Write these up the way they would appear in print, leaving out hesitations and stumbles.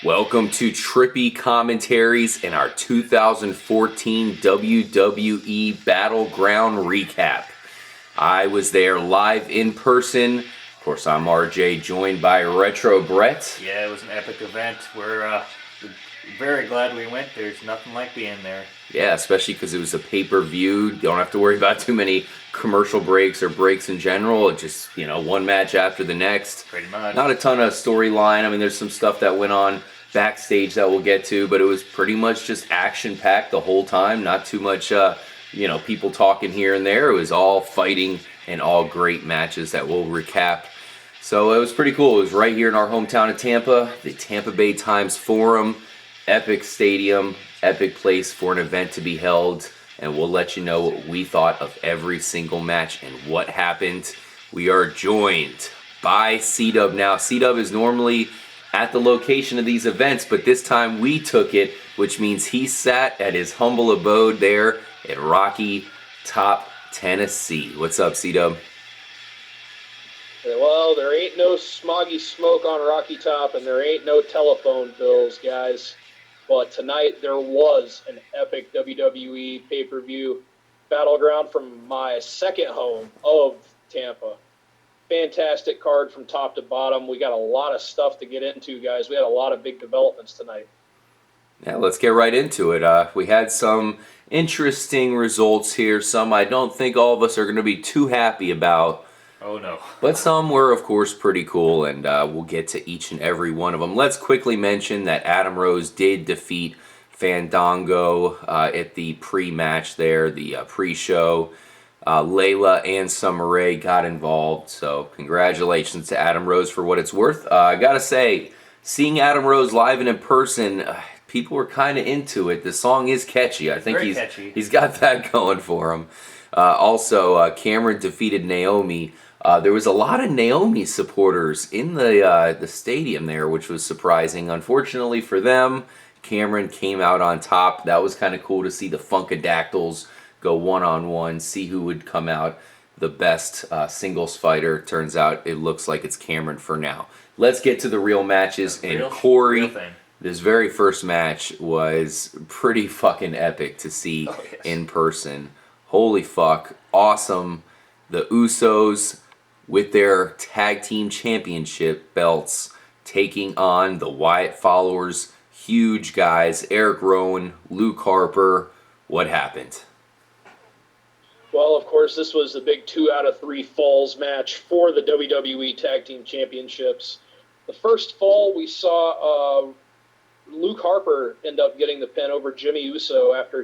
Welcome to Trippy Commentaries and our 2014 WWE Battleground recap. I was there live in person. Of course, I'm RJ, joined by Retro Brett. Yeah, it was an epic event. We're very glad we went. There's nothing like being there. Yeah, especially because it was a pay-per-view. You don't have to worry about too many commercial breaks or breaks in general. It just, one match after the next. Pretty much. Not a ton of storyline. I mean, there's some stuff that went on backstage that we'll get to, but it was pretty much just action-packed the whole time. Not too much, people talking here and there. It was all fighting and all great matches that we'll recap. So it was pretty cool. It was right here in our hometown of Tampa, the Tampa Bay Times Forum. Epic stadium, epic place for an event to be held, and we'll let you know what we thought of every single match and what happened. We are joined by C-Dub now. C-Dub is normally at the location of these events, but this time we took it, which means he sat at his humble abode there at Rocky Top, Tennessee. What's up, C-Dub? Well, there ain't no smoggy smoke on Rocky Top, and there ain't no telephone bills, guys. But tonight there was an epic WWE pay-per-view Battleground from my second home of Tampa. Fantastic card from top to bottom. We got a lot of stuff to get into, guys. We had a lot of big developments tonight. Yeah, let's get right into it. We had some interesting results here. Some I don't think all of us are going to be too happy about. Oh, no. But some were, of course, pretty cool, and we'll get to each and every one of them. Let's quickly mention that Adam Rose did defeat Fandango at the pre-match there, the pre-show. Layla and Summer Rae got involved, so congratulations to Adam Rose for what it's worth. I gotta say, seeing Adam Rose live and in person, people were kind of into it. The song is catchy. I think he's got that going for him. Also, Cameron defeated Naomi. There was a lot of Naomi supporters in the stadium there, which was surprising. Unfortunately for them, Cameron came out on top. That was kind of cool to see the Funkadactyls go one-on-one, see who would come out the best singles fighter. Turns out it looks like it's Cameron for now. Let's get to the real matches. And Cory, this very first match was pretty fucking epic to see in person. Holy fuck, awesome. The Usos with their tag team championship belts taking on the Wyatt followers. Huge guys, Eric Rowan, Luke Harper. What happened? Well, of course, this was the big 2 out of 3 falls match for the WWE Tag Team Championships. The first fall, we saw Luke Harper end up getting the pin over Jimmy Uso after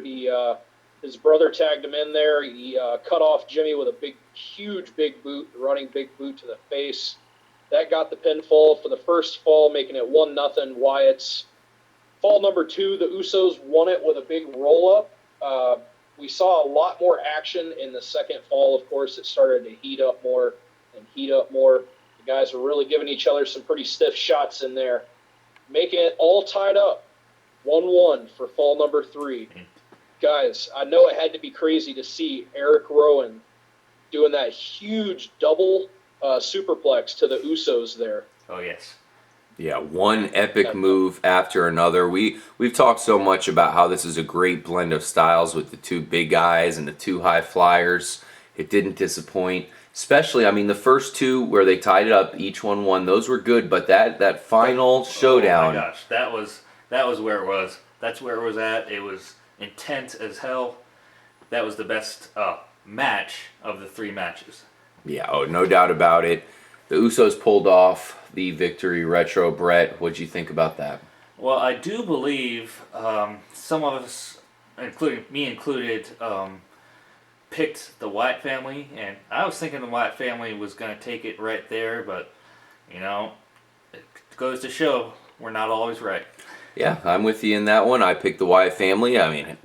his brother tagged him in there. He cut off Jimmy with a huge big boot, running big boot to the face. That got the pinfall for the first fall, making it 1-0 Wyatt's. Fall number 2, the Usos won it with a big roll-up. We saw a lot more action in the second fall. Of course, it started to heat up more and heat up more. The guys were really giving each other some pretty stiff shots in there, making it all tied up. 1-1 for fall number 3. Guys, I know it had to be crazy to see Eric Rowan doing that huge double superplex to the Usos there. Oh, yes. Yeah, one epic move after another. We've talked so much about how this is a great blend of styles with the 2 big guys and the 2 high flyers. It didn't disappoint. Especially, the first 2 where they tied it up, each one won. Those were good, but that final showdown. Oh my gosh, that was where it was. That's where it was at. It was intense as hell. That was the best match of the 3 matches. Yeah, no doubt about it. The Usos pulled off the victory. Retro Brett, what'd you think about that? Well, I do believe some of us, including me included, picked the Wyatt family, and I was thinking the Wyatt family was going to take it right there, but, it goes to show we're not always right. Yeah, I'm with you in that one. I picked the Wyatt family. I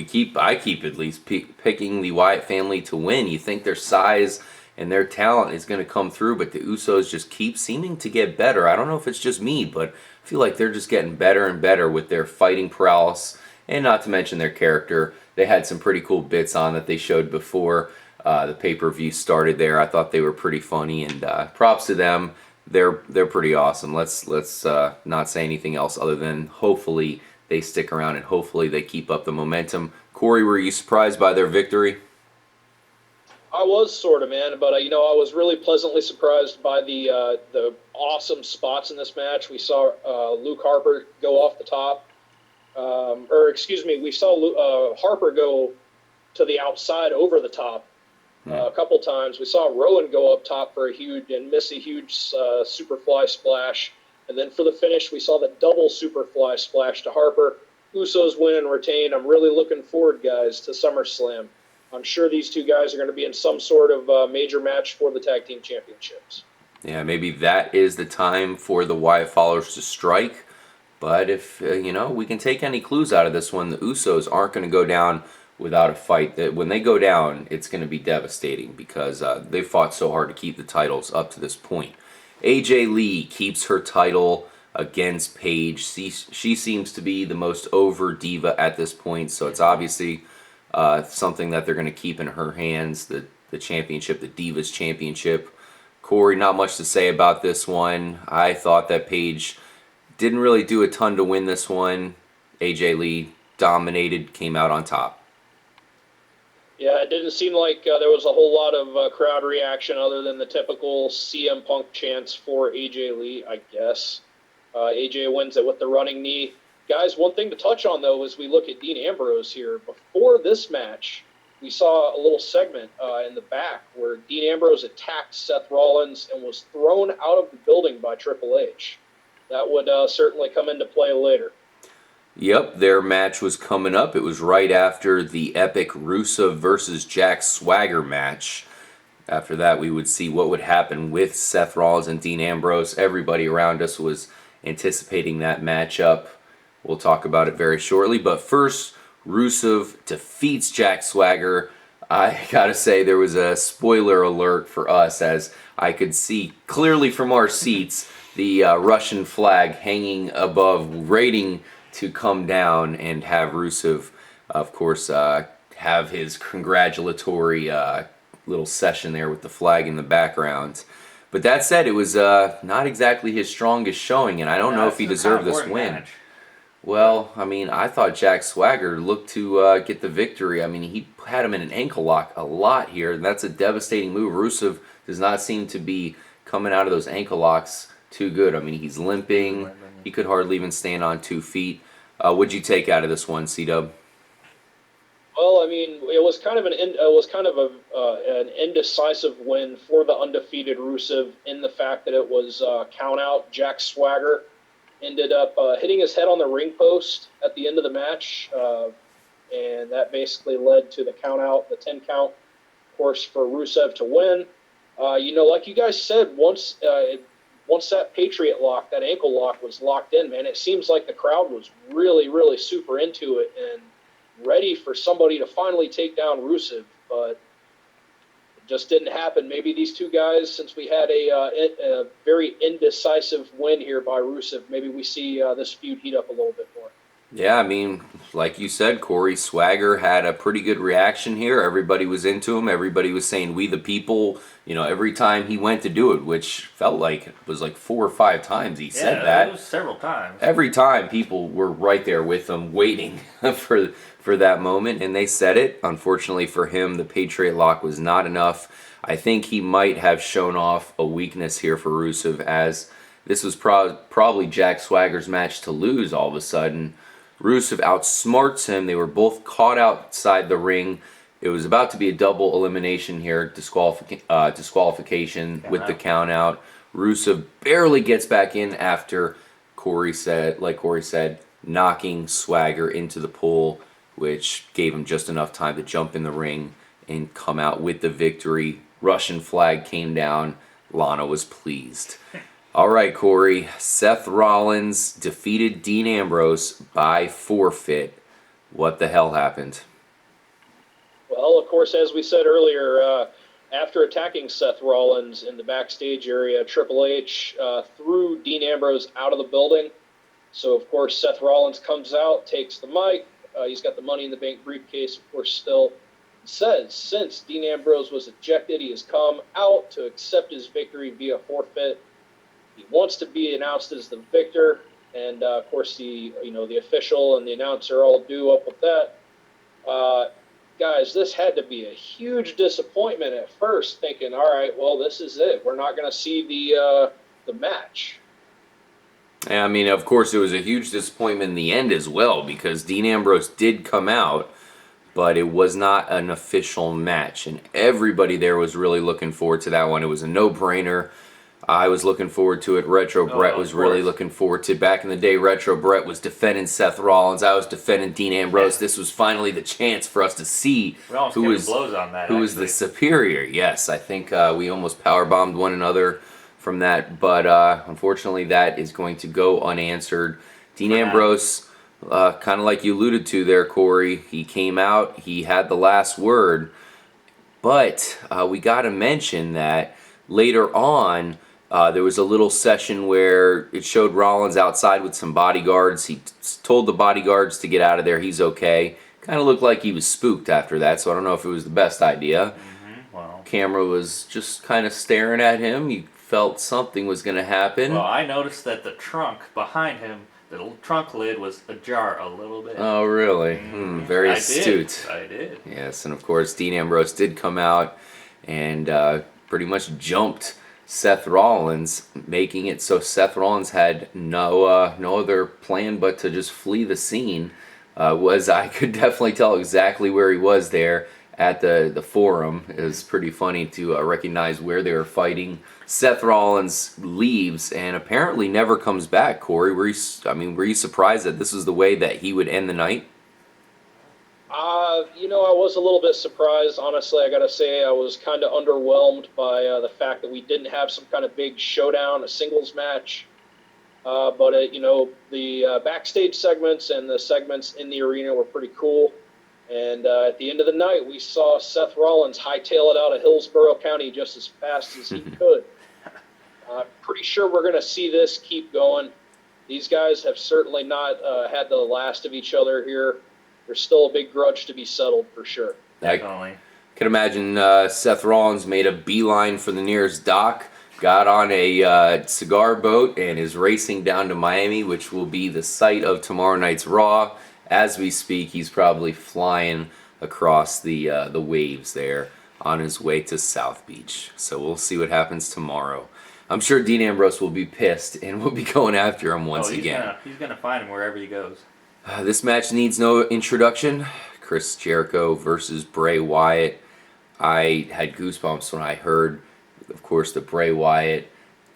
keep at least picking the Wyatt family to win. You think their size and their talent is going to come through, but the Usos just keep seeming to get better. I don't know if it's just me, but I feel like they're just getting better and better with their fighting prowess, and not to mention their character. They had some pretty cool bits on that they showed before the pay-per-view started there. I thought they were pretty funny, and props to them. they're pretty awesome. Let's not say anything else other than hopefully they stick around and hopefully they keep up the momentum. Cory, were you surprised by their victory? I was sort of, man, but I was really pleasantly surprised by the awesome spots in this match. We saw Luke Harper go off the top, or excuse me, we saw Harper go to the outside over the top a couple times. We saw Rowan go up top for a huge and miss a huge superfly splash, and then for the finish, we saw the double superfly splash to Harper. Usos win and retain. I'm really looking forward, guys, to SummerSlam. I'm sure these two guys are going to be in some sort of major match for the tag team championships. Yeah, maybe that is the time for the Wyatt followers to strike. But if, we can take any clues out of this one, the Usos aren't going to go down without a fight. That when they go down, it's going to be devastating because they fought so hard to keep the titles up to this point. AJ Lee keeps her title against Paige. She seems to be the most over diva at this point, so it's obviously something that they're going to keep in her hands, the championship, the Divas Championship. Cory, not much to say about this one. I thought that Paige didn't really do a ton to win this one. AJ Lee dominated, came out on top. Yeah, it didn't seem like there was a whole lot of crowd reaction other than the typical CM Punk chants for AJ Lee, I guess. AJ wins it with the running knee. Guys, one thing to touch on, though, is we look at Dean Ambrose here. Before this match, we saw a little segment in the back where Dean Ambrose attacked Seth Rollins and was thrown out of the building by Triple H. That would certainly come into play later. Yep, their match was coming up. It was right after the epic Rusev versus Jack Swagger match. After that, we would see what would happen with Seth Rollins and Dean Ambrose. Everybody around us was anticipating that matchup. We'll talk about it very shortly. But first, Rusev defeats Jack Swagger. I gotta say, there was a spoiler alert for us as I could see clearly from our seats the Russian flag hanging above, waiting to come down and have Rusev, of course, have his congratulatory little session there with the flag in the background. But that said, it was not exactly his strongest showing, and I don't know if he deserved this win. Match. Well, I mean, I thought Jack Swagger looked to get the victory. I mean, he had him in an ankle lock a lot here, and that's a devastating move. Rusev does not seem to be coming out of those ankle locks too good. I mean, he's limping. He could hardly even stand on 2 feet. What'd you take out of this one, C-Dub? Well, I mean, it was kind of an indecisive win for the undefeated Rusev in the fact that it was count out. Jack Swagger ended up hitting his head on the ring post at the end of the match, and that basically led to the count out, the 10 count, of course, for Rusev to win. Like you guys said, once that Patriot lock, that ankle lock was locked in, man, it seems like the crowd was really, really super into it and ready for somebody to finally take down Rusev, but it just didn't happen. Maybe these two guys, since we had a very indecisive win here by Rusev, maybe we see this feud heat up a little bit more. Yeah, I mean, like you said, Cory, Swagger had a pretty good reaction here. Everybody was into him. Everybody was saying, "We the people," every time he went to do it, which felt like it was like 4 or 5 times he said that. It was several times. Every time people were right there with him waiting for that moment, and they said it. Unfortunately for him, the Patriot lock was not enough. I think he might have shown off a weakness here for Rusev, as this was probably Jack Swagger's match to lose all of a sudden. Rusev outsmarts him. They were both caught outside the ring. It was about to be a double elimination here, disqualification with the count out. Rusev barely gets back in after Cory said, knocking Swagger into the pool, which gave him just enough time to jump in the ring and come out with the victory. Russian flag came down. Lana was pleased. All right, Cory. Seth Rollins defeated Dean Ambrose by forfeit. What the hell happened? Well, of course, as we said earlier, after attacking Seth Rollins in the backstage area, Triple H threw Dean Ambrose out of the building. So, of course, Seth Rollins comes out, takes the mic. He's got the Money in the Bank briefcase, of course, still. Says, since Dean Ambrose was ejected, he has come out to accept his victory via forfeit. He wants to be announced as the victor, and of course the official and the announcer all do up with that. Guys, this had to be a huge disappointment at first, thinking, all right, well, this is it. We're not going to see the match. Yeah, I mean, of course, it was a huge disappointment in the end as well, because Dean Ambrose did come out, but it was not an official match, and everybody there was really looking forward to that one. It was a no-brainer. I was looking forward to it. Retro Brett was really looking forward to it. Back in the day, Retro Brett was defending Seth Rollins. I was defending Dean Ambrose. Yeah. This was finally the chance for us to see who was the superior. Yes, I think we almost powerbombed one another from that, but unfortunately that is going to go unanswered. Dean Ambrose, kind of like you alluded to there, Corey, he came out, he had the last word, but we got to mention that later on, there was a little session where it showed Rollins outside with some bodyguards. He told the bodyguards to get out of there. He's okay. Kind of looked like he was spooked after that, so I don't know if it was the best idea. Wow. Camera was just kind of staring at him. You felt something was going to happen. Well, I noticed that the trunk behind him, the little trunk lid was ajar a little bit. Oh, really? Very astute. I did. Yes, and of course, Dean Ambrose did come out and pretty much jumped Seth Rollins, making it so Seth Rollins had no other plan but to just flee the scene. I could definitely tell exactly where he was there at the forum. It was pretty funny to recognize where they were fighting. Seth Rollins leaves and apparently never comes back. Corey, were you surprised that this was the way that he would end the night? I was a little bit surprised. Honestly, I got to say I was kind of underwhelmed by the fact that we didn't have some kind of big showdown, a singles match. But the backstage segments and the segments in the arena were pretty cool. And at the end of the night, we saw Seth Rollins hightail it out of Hillsborough County just as fast as he could. Pretty sure we're going to see this keep going. These guys have certainly not had the last of each other here. There's still a big grudge to be settled for sure. Definitely. I can imagine Seth Rollins made a beeline for the nearest dock, got on a cigar boat, and is racing down to Miami, which will be the site of tomorrow night's Raw. As we speak, he's probably flying across the waves there on his way to South Beach. So we'll see what happens tomorrow. I'm sure Dean Ambrose will be pissed and will be going after him once again. He's gonna find him wherever he goes. This match needs no introduction. Chris Jericho versus Bray Wyatt. I had goosebumps when I heard, of course, the Bray Wyatt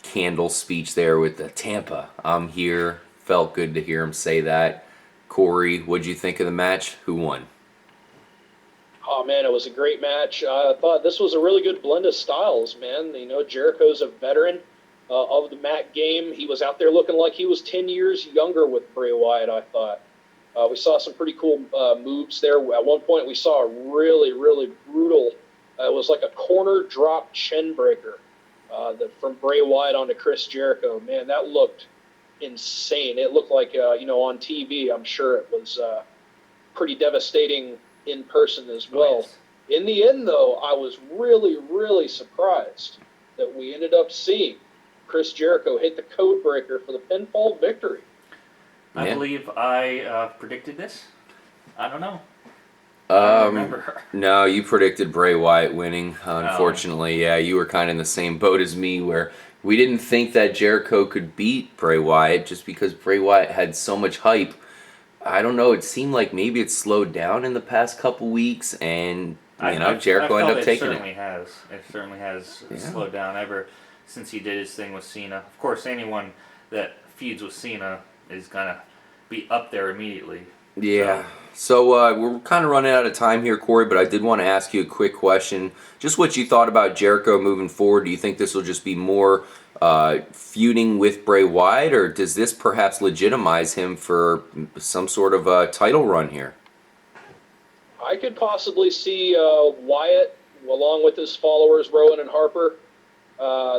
candle speech there with the Tampa. I'm here. Felt good to hear him say that. Corey, what'd you think of the match? Who won? Oh, man, it was a great match. I thought this was a really good blend of styles, man. Jericho's a veteran of the mat game. He was out there looking like he was 10 years younger with Bray Wyatt, I thought. We saw some pretty cool moves there. At one point, we saw a really, really brutal, it was like a corner drop chin breaker from Bray Wyatt onto Chris Jericho. Man, that looked insane. It looked like, on TV, I'm sure it was pretty devastating in person as well. Nice. In the end, though, I was really, really surprised that we ended up seeing Chris Jericho hit the code breaker for the pinfall victory. I believe I predicted this. I don't know. I don't remember. No, you predicted Bray Wyatt winning, unfortunately. Yeah, you were kind of in the same boat as me where we didn't think that Jericho could beat Bray Wyatt just because Bray Wyatt had so much hype. I don't know, it seemed like maybe it slowed down in the past couple weeks and Jericho ended up taking it. It certainly has slowed down ever since he did his thing with Cena. Of course, anyone that feuds with Cena is going to be up there immediately. Yeah. So we're kind of running out of time here, Corey, but I did want to ask you a quick question. Just what you thought about Jericho moving forward. Do you think this will just be more feuding with Bray Wyatt, or does this perhaps legitimize him for some sort of a title run here? I could possibly see Wyatt, along with his followers, Rowan and Harper,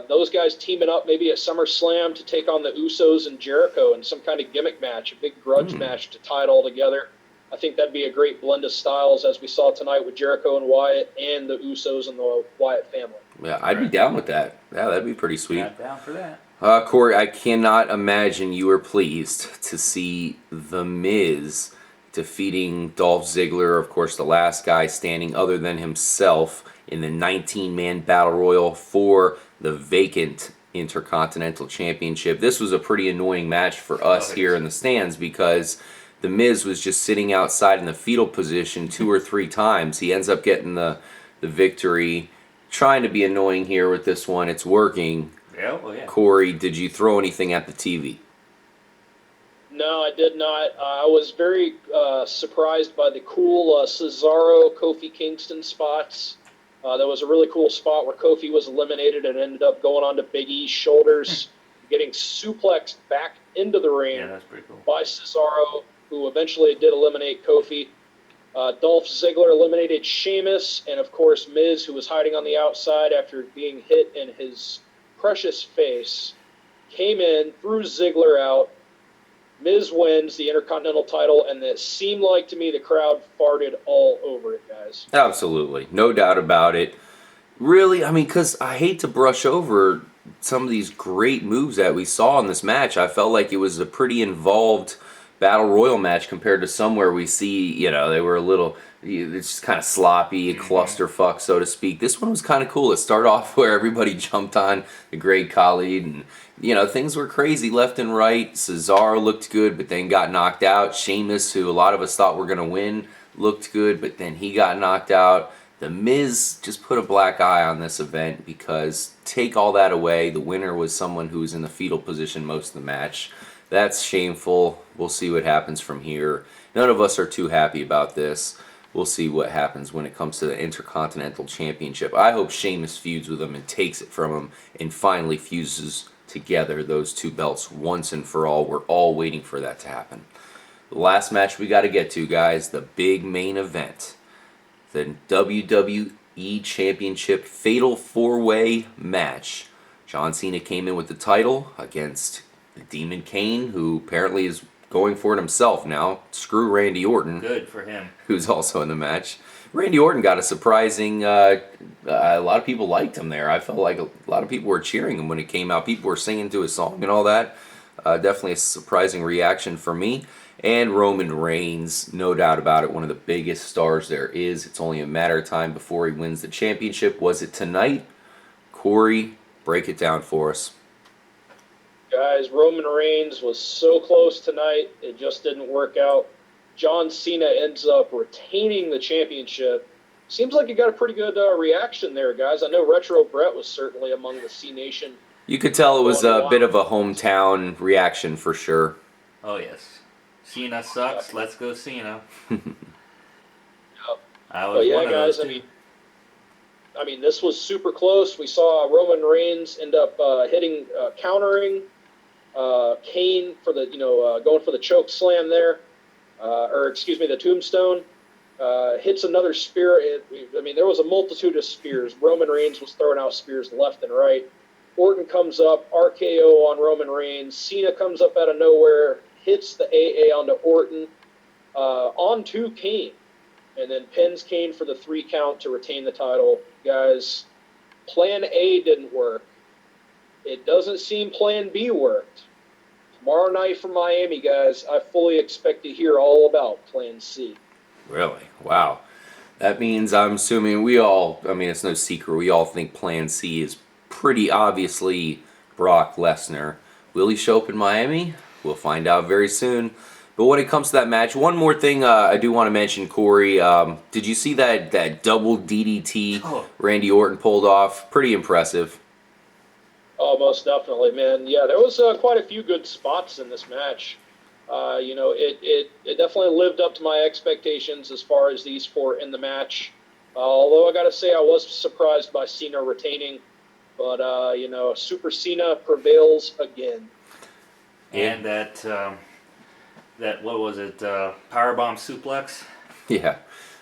those guys teaming up maybe at SummerSlam to take on the Usos and Jericho in some kind of gimmick match, a big grudge match to tie it all together. I think that'd be a great blend of styles, as we saw tonight with Jericho and Wyatt and the Usos and the Wyatt family. Yeah, I'd be down with that. Yeah, that'd be pretty sweet. Yeah, down for that. Cory, I cannot imagine you were pleased to see The Miz defeating Dolph Ziggler, of course, the last guy standing other than himself in the 19-man battle royal for the vacant Intercontinental Championship. This was a pretty annoying match for us here in the stands because The Miz was just sitting outside in the fetal position 2 or 3 times. He ends up getting the victory. Trying to be annoying here with this one. It's working. Yeah, well, yeah. Cory, did you throw anything at the TV? No, I did not. I was very surprised by the cool Cesaro Kofi Kingston spots. There was a really cool spot where Kofi was eliminated and ended up going onto Big E's shoulders, getting suplexed back into the ring that's pretty cool. by Cesaro, who eventually did eliminate Kofi. Dolph Ziggler eliminated Sheamus, and of course Miz, who was hiding on the outside after being hit in his precious face, came in, threw Ziggler out. Miz wins the Intercontinental title, and it seemed like to me the crowd farted all over it, guys. Absolutely. No doubt about it. Really, I mean, because I hate to brush over some of these great moves that we saw in this match. I felt like it was a pretty involved battle royal match compared to some where we see, they were a little, it's just kind of sloppy, a clusterfuck, so to speak. This one was kind of cool. It started off where everybody jumped on the Great Khali, and, things were crazy left and right. Cesaro looked good, but then got knocked out. Sheamus, who a lot of us thought were going to win, looked good, but then he got knocked out. The Miz just put a black eye on this event because, take all that away, the winner was someone who was in the fetal position most of the match. That's shameful. We'll see what happens from here. None of us are too happy about this. We'll see what happens when it comes to the Intercontinental Championship. I hope Sheamus feuds with him and takes it from him and finally fuses together those 2 belts once and for all. We're all waiting for that to happen. The last match we got to get to, guys, the big main event. The WWE Championship Fatal 4-Way match. John Cena came in with the title against the Demon Kane, who apparently is going for it himself now. Screw Randy Orton. Good for him. Who's also in the match. Randy Orton got a surprising, a lot of people liked him there. I felt like a lot of people were cheering him when it came out. People were singing to his song and all that. Definitely a surprising reaction for me. And Roman Reigns, no doubt about it, one of the biggest stars there is. It's only a matter of time before he wins the championship. Was it tonight? Cory, break it down for us. Guys, Roman Reigns was so close tonight. It just didn't work out. John Cena ends up retaining the championship. Seems like you got a pretty good reaction there, guys. I know Retro Brett was certainly among the C Nation. You could tell it was a bit of a hometown reaction for sure. Oh, yes. Cena sucks. Let's go Cena. I was one of those, guys, I mean, this was super close. We saw Roman Reigns end up countering Kane for the, going for the choke slam there, the tombstone. Hits another spear. There was a multitude of spears. Roman Reigns was throwing out spears left and right. Orton comes up, RKO on Roman Reigns. Cena comes up out of nowhere, hits the AA onto Orton, onto Kane, and then pins Kane for the 3 count to retain the title. Guys, Plan A didn't work. It doesn't seem Plan B worked. Tomorrow night from Miami, guys, I fully expect to hear all about Plan C. Really? Wow. That means, I'm assuming it's no secret, we all think Plan C is pretty obviously Brock Lesnar. Will he show up in Miami? We'll find out very soon. But when it comes to that match, one more thing I do want to mention, Cory. Did you see that double DDT Randy Orton pulled off? Pretty impressive. Oh, most definitely, man. Yeah, there was quite a few good spots in this match. It definitely lived up to my expectations as far as these 4 in the match. Although I got to say I was surprised by Cena retaining. But, Super Cena prevails again. And that what was it, powerbomb suplex? Yeah,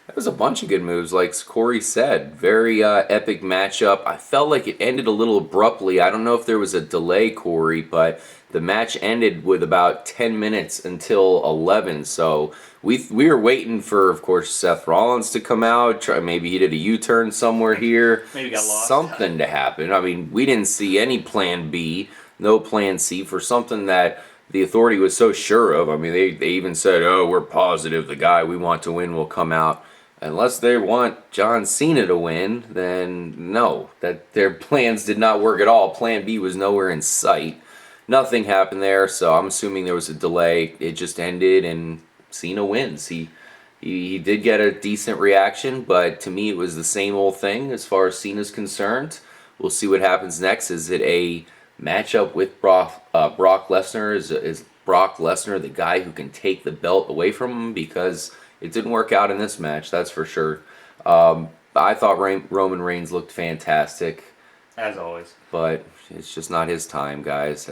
there was a bunch of good moves, like Cory said. Very epic matchup. I felt like it ended a little abruptly. I don't know if there was a delay, Cory, but the match ended with about 10 minutes until 11. So we were waiting for, of course, Seth Rollins to come out. Maybe he did a U-turn somewhere here. Maybe got lost. Something to happen. We didn't see any Plan B. no plan C for something that the authority was so sure of. I mean, they even said, oh, we're positive the guy we want to win will come out. Unless they want John Cena to win, then no, that their plans did not work at all. Plan B was nowhere in sight. Nothing happened there, so I'm assuming there was a delay. It just ended, and Cena wins. He did get a decent reaction, but to me it was the same old thing as far as Cena's concerned. We'll see what happens next. Is it a matchup with Brock Lesnar? Is Brock Lesnar the guy who can take the belt away from him? Because it didn't work out in this match, that's for sure. I thought Roman Reigns looked fantastic, As always. but it's just not his time, guys.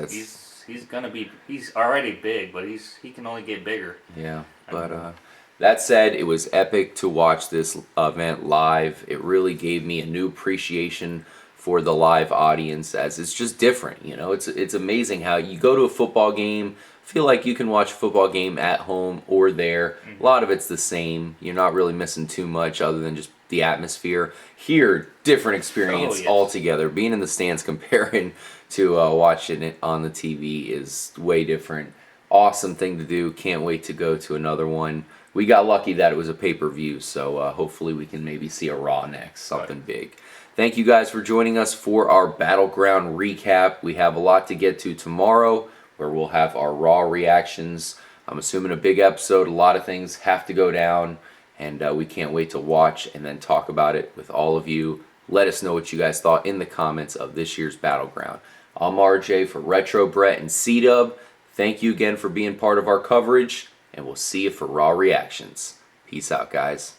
He's already big, but he can only get bigger. Yeah, but that said, it was epic to watch this event live. It really gave me a new appreciation for the live audience, as it's just different. It's amazing how you go to a football game, feel like you can watch a football game at home or there. A lot of it's the same. You're not really missing too much other than just the atmosphere. Here, different experience altogether. Being in the stands comparing to watching it on the TV is way different. Awesome thing to do. Can't wait to go to another one. We got lucky that it was a pay-per-view, so hopefully we can maybe see a Raw next, something big. Thank you guys for joining us for our Battleground recap. We have a lot to get to tomorrow, where we'll have our Raw reactions. I'm assuming a big episode. A lot of things have to go down, and we can't wait to watch and then talk about it with all of you. Let us know what you guys thought in the comments of this year's Battleground. I'm RJ for Retro Brett and C-Dub. Thank you again for being part of our coverage, and we'll see you for Raw reactions. Peace out, guys.